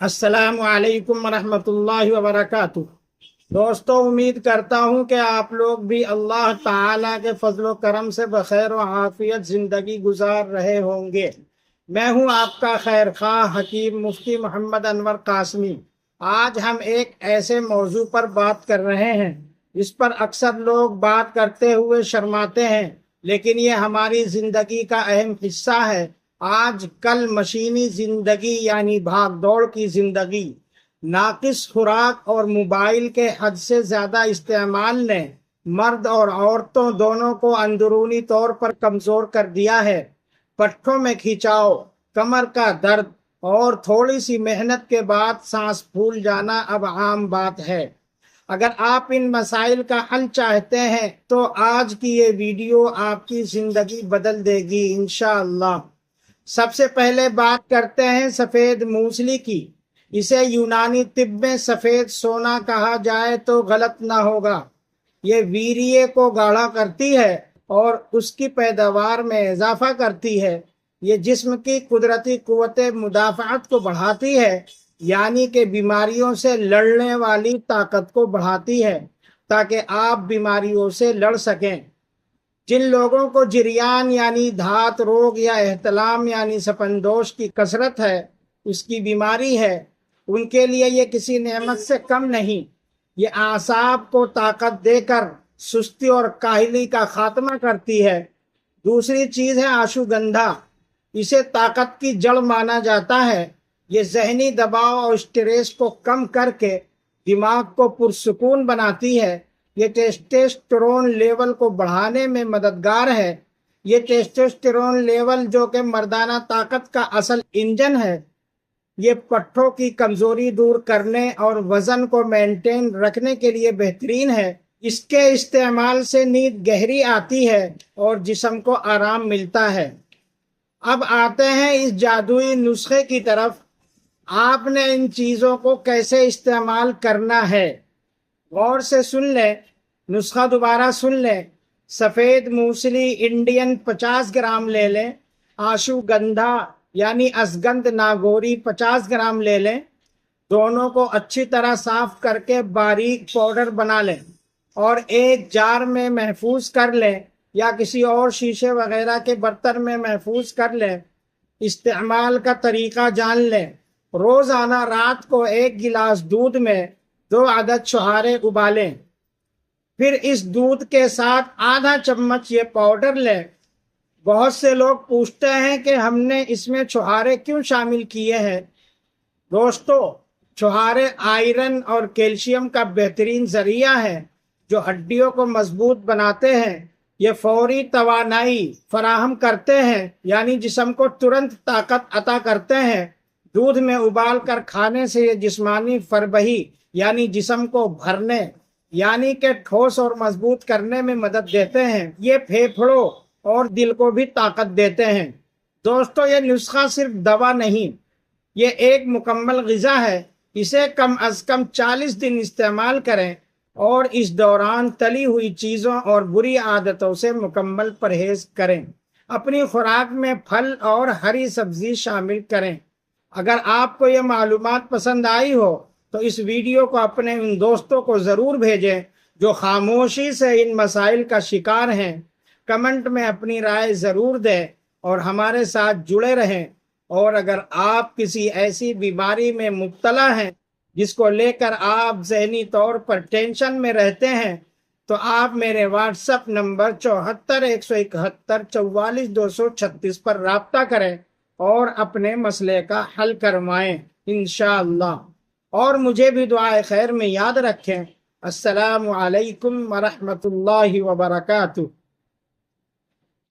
السلام علیکم ورحمۃ اللہ وبرکاتہ۔ دوستو، امید کرتا ہوں کہ آپ لوگ بھی اللہ تعالیٰ کے فضل و کرم سے بخیر و عافیت زندگی گزار رہے ہوں گے۔ میں ہوں آپ کا خیر خواہ حکیم مفتی محمد انور قاسمی۔ آج ہم ایک ایسے موضوع پر بات کر رہے ہیں جس پر اکثر لوگ بات کرتے ہوئے شرماتے ہیں، لیکن یہ ہماری زندگی کا اہم حصہ ہے۔ آج کل مشینی زندگی یعنی بھاگ دوڑ کی زندگی، ناقص خوراک اور موبائل کے حد سے زیادہ استعمال نے مرد اور عورتوں دونوں کو اندرونی طور پر کمزور کر دیا ہے۔ پٹھوں میں کھچاؤ، کمر کا درد اور تھوڑی سی محنت کے بعد سانس پھول جانا اب عام بات ہے۔ اگر آپ ان مسائل کا حل چاہتے ہیں تو آج کی یہ ویڈیو آپ کی زندگی بدل دے گی انشاءاللہ۔ سب سے پہلے بات کرتے ہیں سفید موسلی کی۔ اسے یونانی طب میں سفید سونا کہا جائے تو غلط نہ ہوگا۔ یہ ویریے کو گاڑھا کرتی ہے اور اس کی پیداوار میں اضافہ کرتی ہے۔ یہ جسم کی قدرتی قوت مدافعت کو بڑھاتی ہے، یعنی کہ بیماریوں سے لڑنے والی طاقت کو بڑھاتی ہے تاکہ آپ بیماریوں سے لڑ سکیں۔ جن لوگوں کو جریان یعنی دھات روگ یا احتلام یعنی سپندوش کی کثرت ہے، اس کی بیماری ہے، ان کے لیے یہ کسی نعمت سے کم نہیں۔ یہ اعصاب کو طاقت دے کر سستی اور کاہلی کا خاتمہ کرتی ہے۔ دوسری چیز ہے اشوگندھا۔ اسے طاقت کی جڑ مانا جاتا ہے۔ یہ ذہنی دباؤ اور اسٹریس کو کم کر کے دماغ کو پرسکون بناتی ہے۔ یہ ٹیسٹوسٹیرون لیول کو بڑھانے میں مددگار ہے۔ یہ ٹیسٹوسٹیرون لیول جو کہ مردانہ طاقت کا اصل انجن ہے، یہ پٹھوں کی کمزوری دور کرنے اور وزن کو مینٹین رکھنے کے لیے بہترین ہے۔ اس کے استعمال سے نیند گہری آتی ہے اور جسم کو آرام ملتا ہے۔ اب آتے ہیں اس جادوئی نسخے کی طرف۔ آپ نے ان چیزوں کو کیسے استعمال کرنا ہے، غور سے سن لیں۔ نسخہ دوبارہ سن لیں۔ سفید موسلی انڈین 50 گرام لے لیں۔ آشوگندھا یعنی اسگندھ ناگوری 50 گرام لے لیں۔ دونوں کو اچھی طرح صاف کر کے باریک پاؤڈر بنا لیں اور ایک جار میں محفوظ کر لیں یا کسی اور شیشے وغیرہ کے برتن میں محفوظ کر لیں۔ استعمال کا طریقہ جان لیں۔ روزانہ رات کو 1 گلاس دودھ میں 2 عدد چھہارے ابالیں، پھر اس دودھ کے ساتھ آدھا چمچ یہ پاؤڈر لیں۔ بہت سے لوگ پوچھتے ہیں کہ ہم نے اس میں چھہارے کیوں شامل کیے ہیں؟ دوستو، چھہارے آئرن اور کیلشیم کا بہترین ذریعہ ہے جو ہڈیوں کو مضبوط بناتے ہیں۔ یہ فوری توانائی فراہم کرتے ہیں، یعنی جسم کو ترنت طاقت عطا کرتے ہیں۔ دودھ میں ابال کر کھانے سے یہ جسمانی فربہی یعنی جسم کو بھرنے یعنی کہ ٹھوس اور مضبوط کرنے میں مدد دیتے ہیں۔ یہ پھیپھڑوں اور دل کو بھی طاقت دیتے ہیں۔ دوستو، یہ نسخہ صرف دوا نہیں، یہ ایک مکمل غذا ہے۔ اسے کم از کم 40 دن استعمال کریں اور اس دوران تلی ہوئی چیزوں اور بری عادتوں سے مکمل پرہیز کریں۔ اپنی خوراک میں پھل اور ہری سبزی شامل کریں۔ اگر آپ کو یہ معلومات پسند آئی ہو تو اس ویڈیو کو اپنے ان دوستوں کو ضرور بھیجیں جو خاموشی سے ان مسائل کا شکار ہیں۔ کمنٹ میں اپنی رائے ضرور دیں اور ہمارے ساتھ جڑے رہیں۔ اور اگر آپ کسی ایسی بیماری میں مبتلا ہیں جس کو لے کر آپ ذہنی طور پر ٹینشن میں رہتے ہیں تو آپ میرے واٹس ایپ نمبر 74 171 44 236 پر رابطہ کریں اور اپنے مسئلے کا حل کروائیں انشاءاللہ۔ اور مجھے بھی دعائے خیر میں یاد رکھیں۔ السلام علیکم ورحمۃ اللہ وبرکاتہ۔